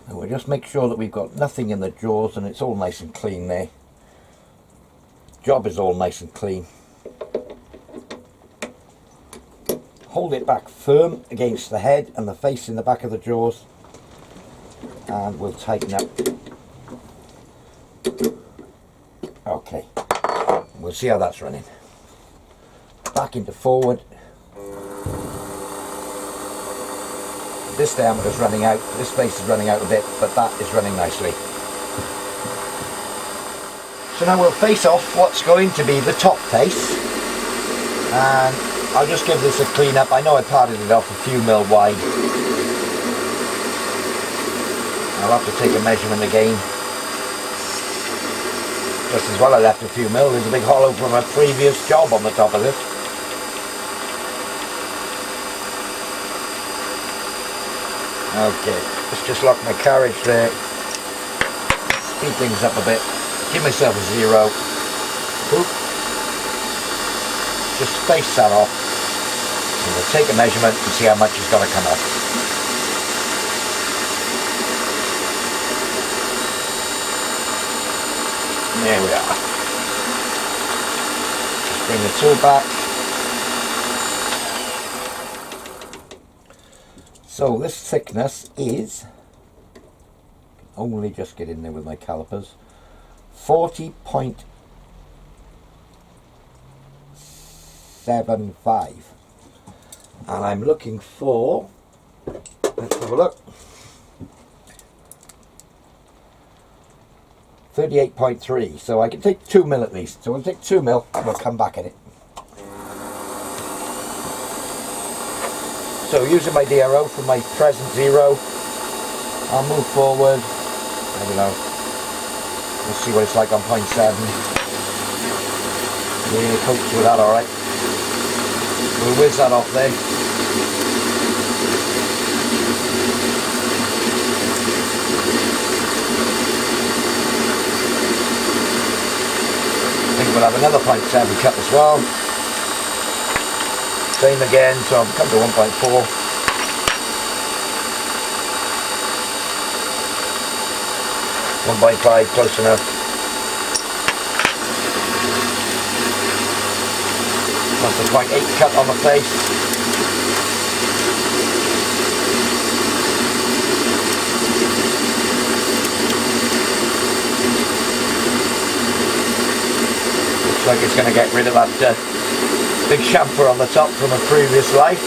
And we'll just make sure that we've got nothing in the jaws and it's all nice and clean there. Job is all nice and clean. Hold it back firm against the head and the face in the back of the jaws, and we'll tighten up. Okay, we'll see how that's running. Back into forward. This diameter is running out, this face is running out a bit, but that is running nicely. So now we'll face off what's going to be the top face, and I'll just give this a clean up. I know I parted it off a few mil wide. I'll have to take a measurement again. Just as well I left a few mil. There's a big hollow from a previous job on the top of it. Okay, let's just lock my carriage there. Speed things up a bit. Give myself a 0. Oop. Just face that off. And we'll take a measurement and see how much is going to come off. There we are. Just bring the tool back. So this thickness is, only just get in there with my calipers, 40.75, and I'm looking for, let's have a look, 38.3, so I can take 2 mil at least. So we'll take 2 mil and we'll come back at it. So using my DRO for my present 0, I'll move forward. There we go. We'll see what it's like on 0.7. Yeah, copes with that alright. We'll whiz that off there. I think we'll have another 0.7 cut as well. Same again, so I'll come to 1.4. 1.5, close enough. That's a 0.8 cut on the face. Looks like it's going to get rid of that big chamfer on the top from a previous life.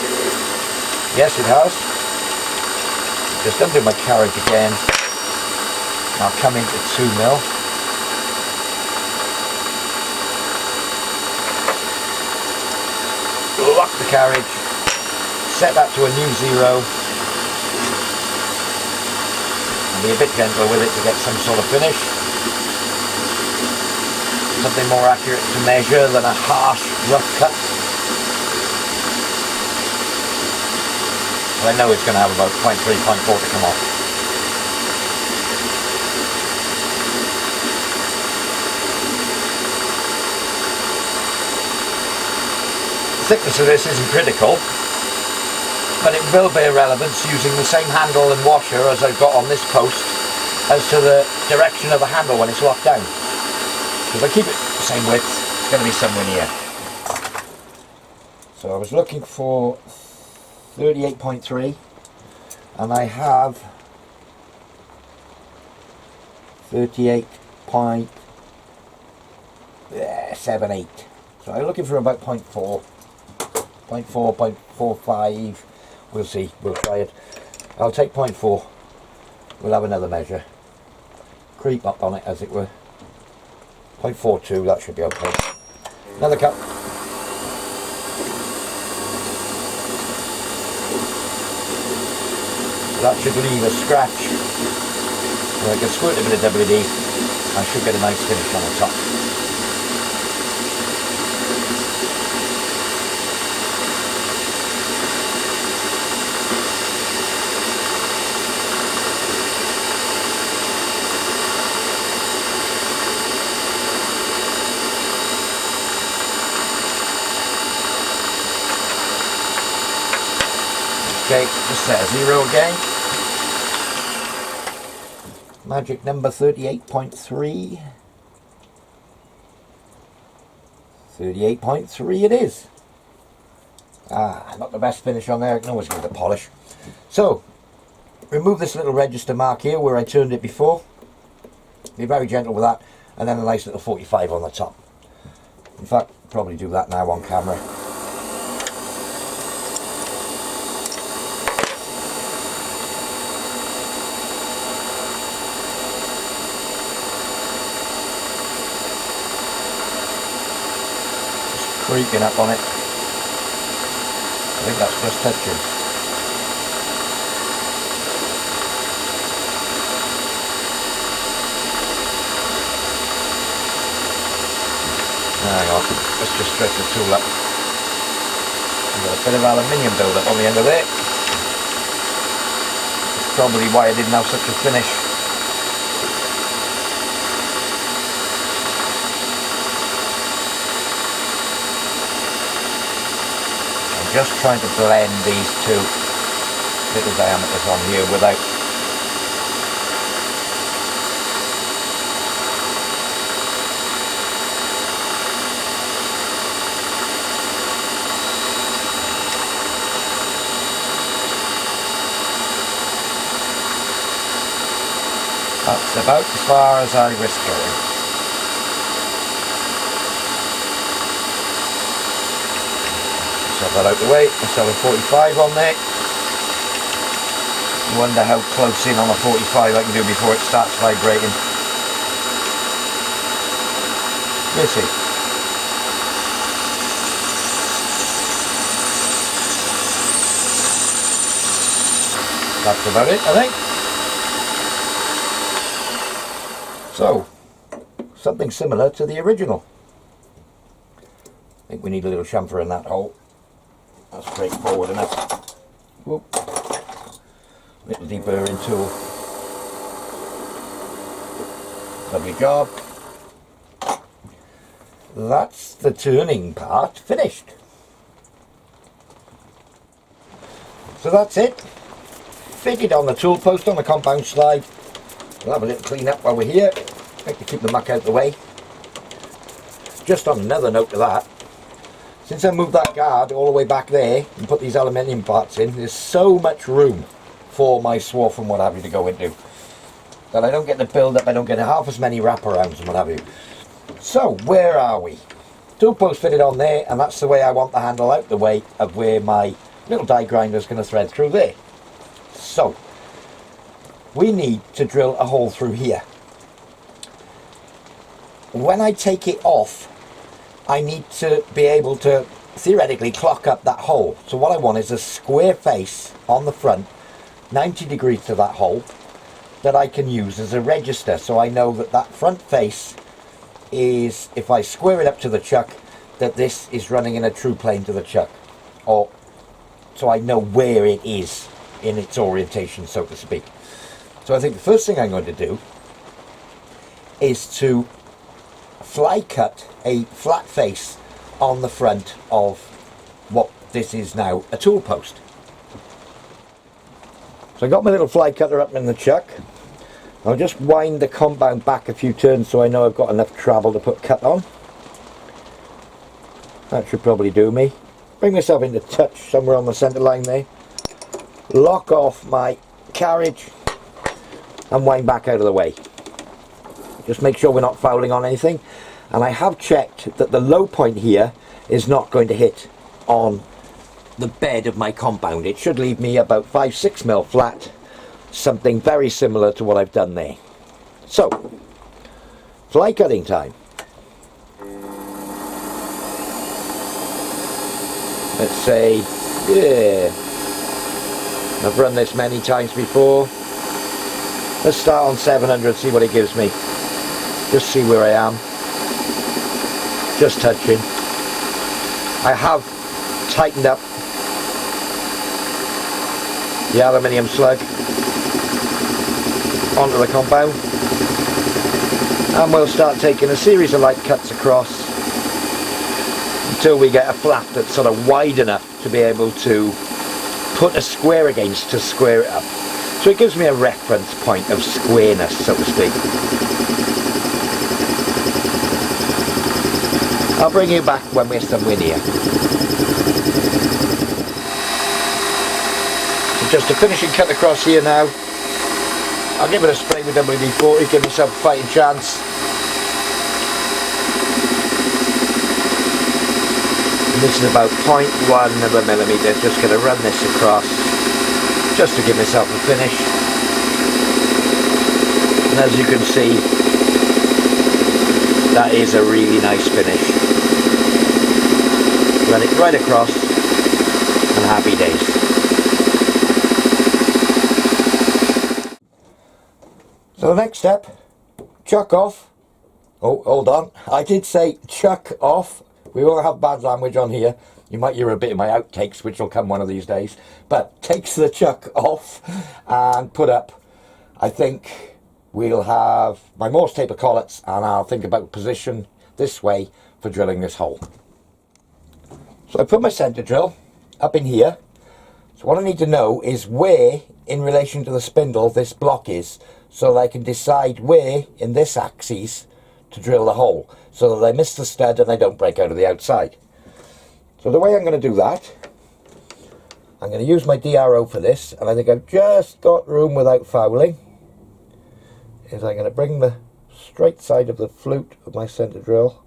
Yes, it has. Just undo my carriage again. I'll come into 2 mil. Lock the carriage. Set that to a new 0. And be a bit gentle with it to get some sort of finish. Something more accurate to measure than a harsh, rough cut. But I know it's going to have about 0.3, 0.4 to come off. The thickness of this isn't critical, but it will bear relevance using the same handle and washer as I've got on this post as to the direction of the handle when it's locked down. So if I keep it the same width, it's going to be somewhere near. So I was looking for 38.3 and I have 38.78. So I'm looking for about 0.4, 0.45. We'll see, we'll try it. I'll take 0.4. We'll have another measure. Creep up on it as it were. 0.42, that should be okay. Another cut. That should leave a scratch. I can squirt a bit of WD. I should get a nice finish on the top. Okay, just set a 0 again. Magic number 38.3. 38.3 it is. Not the best finish on there. I can always give it a polish. So, remove this little register mark here where I turned it before. Be very gentle with that. And then a nice little 45 on the top. In fact, probably do that now on camera. Just creeping up on it. I think that's just touching. Hang on, let's just stretch the tool up. I've got a bit of aluminium build-up on the end of it. That's probably why I didn't have such a finish. I'm just trying to blend these two little diameters on here without that's about as far as I risk going. Just have that out the way. Let's have a 45 on there. Wonder how close in on a 45 I can do before it starts vibrating. We'll see. That's about it, I think. So, something similar to the original. I think we need a little chamfer in that hole. That's straightforward enough. Whoop. Little deburring tool. Lovely job. That's the turning part finished. So that's it. Fitted on the tool post on the compound slide. We'll have a little clean up while we're here. I like to keep the muck out of the way. Just on another note to that, since I moved that guard all the way back there and put these aluminium parts in, there's so much room for my swarf and what have you to go into that I don't get the build up, I don't get half as many wraparounds and what have you. So where are we? Tool post fitted on there, and that's the way I want the handle out the way of where my little die grinder is going to thread through there. So we need to drill a hole through here. When I take it off, I need to be able to theoretically clock up that hole. So what I want is a square face on the front, 90 degrees to that hole, that I can use as a register. So I know that that front face is, if I square it up to the chuck, that this is running in a true plane to the chuck. Or so I know where it is in its orientation, so to speak. So I think the first thing I'm going to do is to fly cut a flat face on the front of what this is now a tool post. So I got my little fly cutter up in the chuck. I'll just wind the compound back a few turns so I know I've got enough travel to put cut on. That should probably do me. Bring myself into touch somewhere on the centre line there. Lock off my carriage and wind back out of the way. Just make sure we're not fouling on anything. And I have checked that the low point here is not going to hit on the bed of my compound. It should leave me about 5-6 mil flat, something very similar to what I've done there. So, fly cutting time. Let's say, yeah, I've run this many times before. Let's start on 700, see what it gives me. Just see where I am. Just touching. I have tightened up the aluminium slug onto the compound, and we'll start taking a series of light cuts across until we get a flap that's sort of wide enough to be able to put a square against to square it up. So it gives me a reference point of squareness, so to speak. I'll bring you back when we're somewhere near. So just a finishing cut across here now. I'll give it a spray with WD-40, give myself a fighting chance. And this is about 0.1 of a millimetre, just going to run this across, just to give myself a finish. And as you can see, that is a really nice finish. Run it right across, and happy days. So the next step, chuck off. Oh, hold on. I did say chuck off. We won't have bad language on here. You might hear a bit of my outtakes, which will come one of these days. But takes the chuck off and put up. I think we'll have my Morse taper collets, and I'll think about position this way for drilling this hole. So I put my centre drill up in here. So what I need to know is where in relation to the spindle this block is, so that I can decide where in this axis to drill the hole, so that I miss the stud and I don't break out of the outside. So the way I'm going to do that, I'm going to use my DRO for this, and I think I've just got room without fouling, is I'm going to bring the straight side of the flute of my centre drill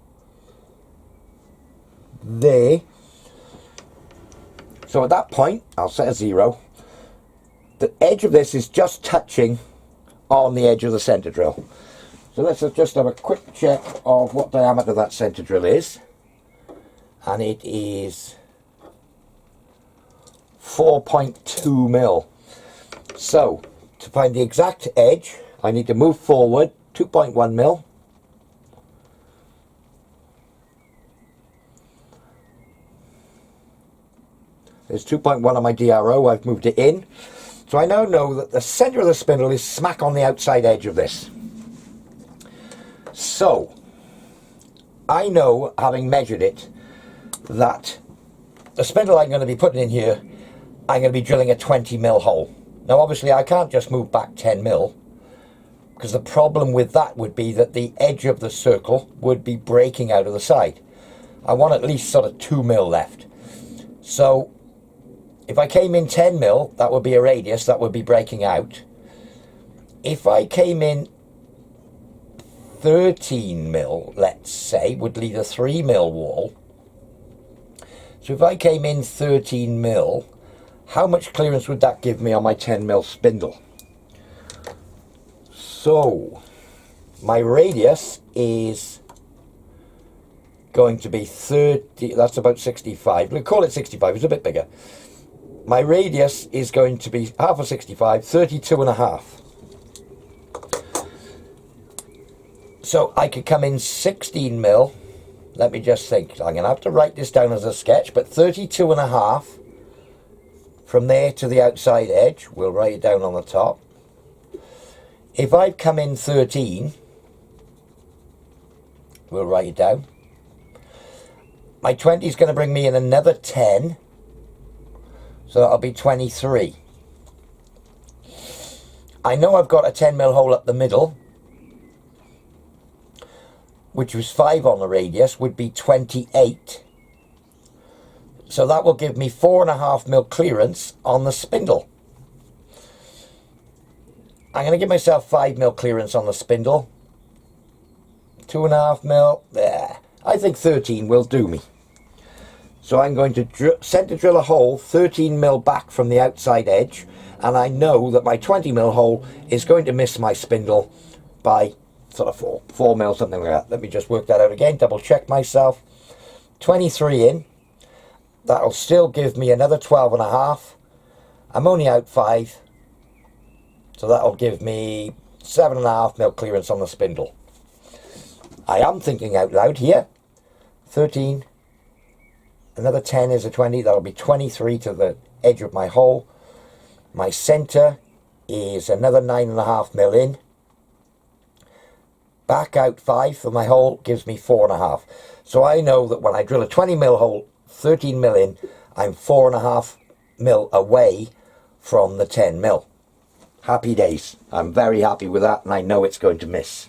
there. So at that point, I'll set a 0. The edge of this is just touching on the edge of the centre drill. So let's just have a quick check of what diameter that centre drill is. And it is 4.2 mil. So to find the exact edge, I need to move forward 2.1 mil. There's 2.1 on my DRO, I've moved it in. So I now know that the centre of the spindle is smack on the outside edge of this. So, I know, having measured it, that the spindle I'm going to be putting in here, I'm going to be drilling a 20 mil hole. Now obviously I can't just move back 10 mil, because the problem with that would be that the edge of the circle would be breaking out of the side. I want at least sort of 2 mil left. So, if I came in 10 mil, that would be a radius, that would be breaking out. If I came in 13 mil, let's say, would leave a 3 mil wall. So if I came in 13 mil, how much clearance would that give me on my 10 mil spindle? So my radius is going to be 30, that's about 65. We'll call it 65, it's a bit bigger. My radius is going to be half of 65, 32 and a half. So I could come in 16 mil. Let me just think. I'm going to have to write this down as a sketch, but 32 and a half from there to the outside edge. We'll write it down on the top. If I come in 13, we'll write it down. My 20 is going to bring me in another 10. So that'll be 23. I know I've got a 10 mil hole up the middle, which was 5 on the radius, would be 28. So that will give me 4.5 mil clearance on the spindle. I'm going to give myself 5 mil clearance on the spindle. 2.5 mil, there. I think 13 will do me. So I'm going to centre drill a hole 13 mil back from the outside edge, and I know that my 20 mil hole is going to miss my spindle by sort of 4 mil, something like that. Let me just work that out again, double check myself. 23 in, that'll still give me another 12 and a half. I'm only out 5, so that'll give me 7.5 mil clearance on the spindle. I am thinking out loud here. 13, another 10 is a 20, that'll be 23 to the edge of my hole. My centre is another 9.5 mil in. Back out 5 for my hole gives me 4.5. So I know that when I drill a 20 mil hole, 13 mil in, I'm 4.5 mil away from the 10 mil. Happy days. I'm very happy with that, and I know it's going to miss.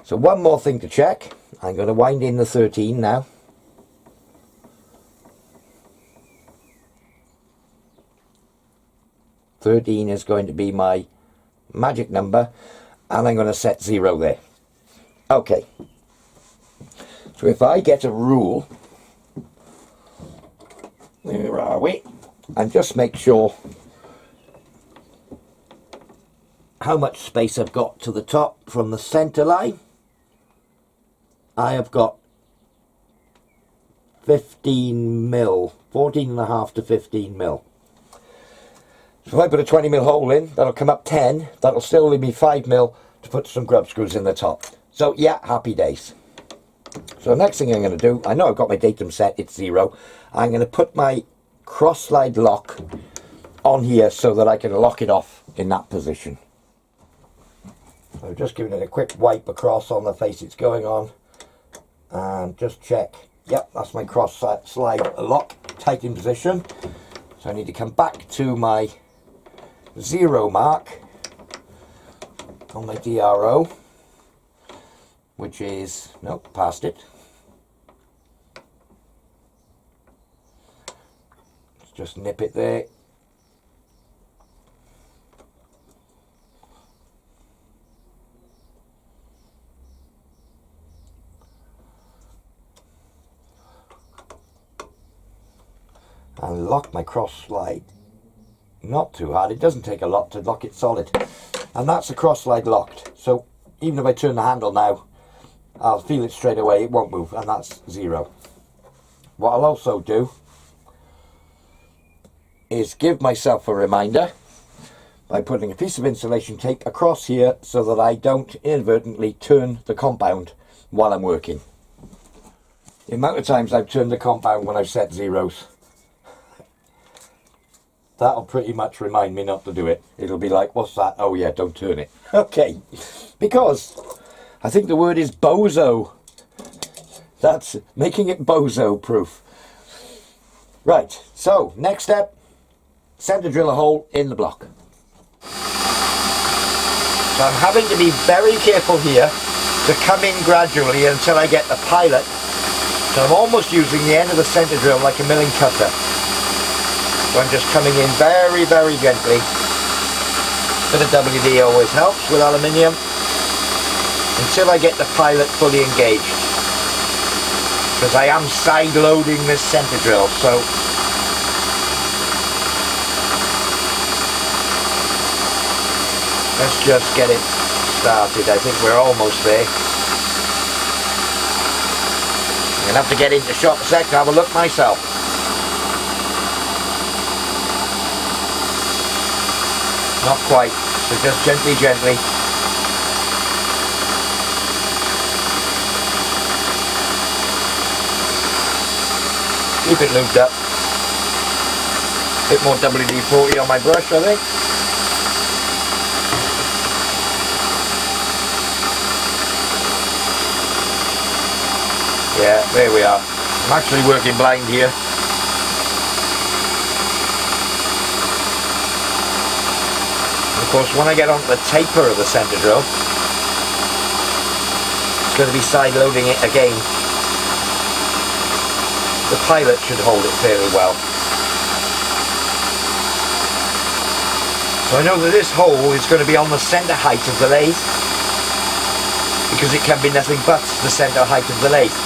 So one more thing to check. I'm going to wind in the 13 now. "13 is going to be my magic number, and I'm going to set 0 there. Okay. So if I get a rule, where are we? And just make sure how much space I've got to the top from the center line. I have got 15 mil, 14.5 to 15 mil. So if I put a 20 mil hole in, that'll come up 10. That'll still leave me 5 mil to put some grub screws in the top. So yeah, happy days. So the next thing I'm going to do, I know I've got my datum set, it's 0. I'm going to put my cross slide lock on here so that I can lock it off in that position. So just giving it a quick wipe across on the face it's going on, and just check. Yep, that's my cross slide lock, tight in position. So I need to come back to my 0 mark on my DRO, which is, nope, past it. Let's just nip it there. And lock my cross slide. Not too hard, it doesn't take a lot to lock it solid. And that's the cross slide locked. So even if I turn the handle now, I'll feel it straight away, it won't move, and that's 0. What I'll also do is give myself a reminder by putting a piece of insulation tape across here so that I don't inadvertently turn the compound while I'm working. The amount of times I've turned the compound when I've set zeros, that'll pretty much remind me not to do it. It'll be like, what's that? Oh yeah, don't turn it. Okay, because I think the word is bozo. That's making it bozo proof. Right, so next step, center drill a hole in the block. So I'm having to be very careful here to come in gradually until I get the pilot. So I'm almost using the end of the center drill like a milling cutter. So I'm just coming in very, very gently. Bit of WD always helps with aluminium, until I get the pilot fully engaged. Because I am side loading this center drill, so let's just get it started. I think we're almost there. I'm going to have to get into shop a sec to have a look myself. Not quite, so just gently, gently. Keep it lubed up. Bit more WD-40 on my brush, I think. Yeah, there we are. I'm actually working blind here. Of course, when I get onto the taper of the center drill, it's going to be side loading it again. The pilot should hold it fairly well. So I know that this hole is going to be on the center height of the lathe, because it can be nothing but the center height of the lathe.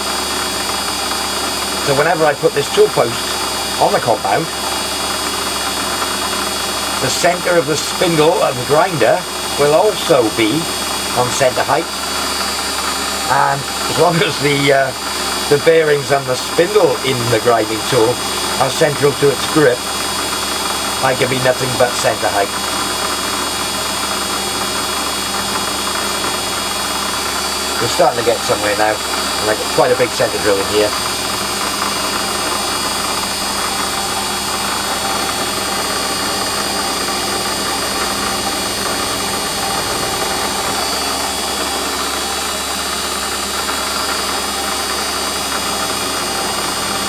So whenever I put this tool post on the compound, the center of the spindle of the grinder will also be on center height, and as long as the bearings and the spindle in the grinding tool are central to its grip, I can be nothing but center height. We're starting to get somewhere now, and I've got quite a big center drill in here.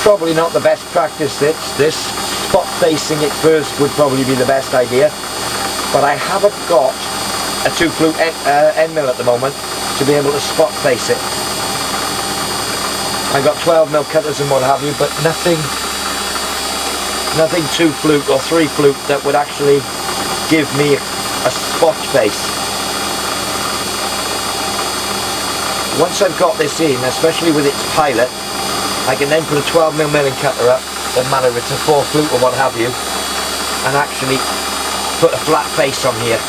Probably not the best practice this spot facing it first would probably be the best idea. but I haven't got a 2 flute end mill at the moment to be able to spot face it. I've got 12 mil cutters and what have you, but nothing 2 flute or 3 flute that would actually give me a spot face. Once I've got this in, especially with its pilot, I can then put a 12 mil milling cutter up, doesn't matter if it's a 4 flute or what have you, and actually put a flat face on here.